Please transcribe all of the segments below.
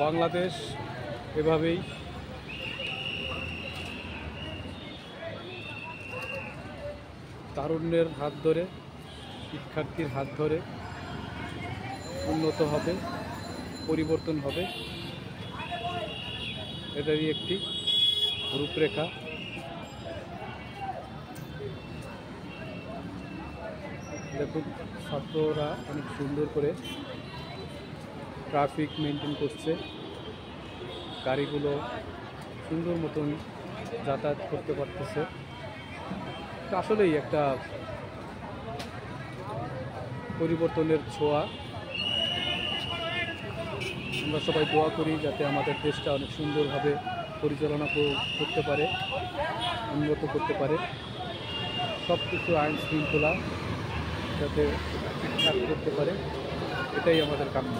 বাংলাদেশ এভাবেই তারুণ্যের হাত ধরে, শিক্ষার্থীর হাত ধরে উন্নত হবে, পরিবর্তন হবে, এটারই একটি রূপরেখা। দেখুন, ছাত্ররা অনেক সুন্দর করে ট্রাফিক মেনটেন করছে, গাড়িগুলো সুন্দর মতন যাতায়াত করতে পারতেছে। আসলেই একটা পরিবর্তনের ছোঁয়া। আমরা সবাই দোয়া করি যাতে আমাদের দেশটা অনেক সুন্দরভাবে পরিচালনা করতে পারে, উন্নত করতে পারে, সব কিছু আইন শৃঙ্খলা যাতে ঠিকঠাক করতে পারে, এটাই আমাদের কাম্য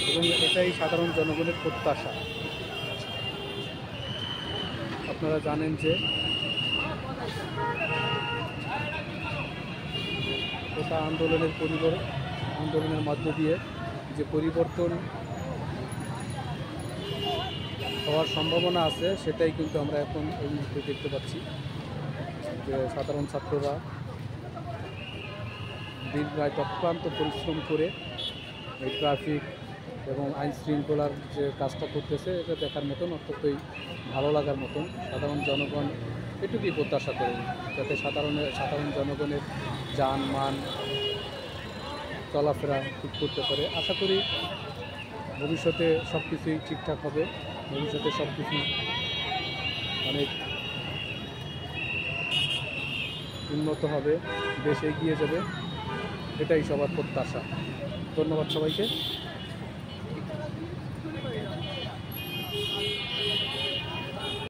এবং এটাই সাধারণ জনগণের প্রত্যাশা। আপনারা জানেন যে কোটা আন্দোলনের মধ্য দিয়ে যে পরিবর্তন হওয়ার সম্ভাবনা আছে, সেটাই কিন্তু আমরা এখন এই মুহূর্তে দেখতে পাচ্ছি যে সাধারণ ছাত্ররা দিনরাত অক্লান্ত পরিশ্রম করে এই ট্রাফিক এবং আইন শৃঙ্খলার যে কাজটা করতেছে, এটা দেখার মতন, অত্যন্তই ভালো লাগার মতন। সাধারণ জনগণ এটুকুই প্রত্যাশা করে যাতে সাধারণ জনগণের যানমান চলাফেরা ঠিক করতে পারে। আশা করি ভবিষ্যতে সব কিছুই ঠিকঠাক হবে, ভবিষ্যতে সব কিছু অনেক উন্নত হবে, দেশ এগিয়ে যাবে, এটাই সবার প্রত্যাশা। ধন্যবাদ সবাইকে।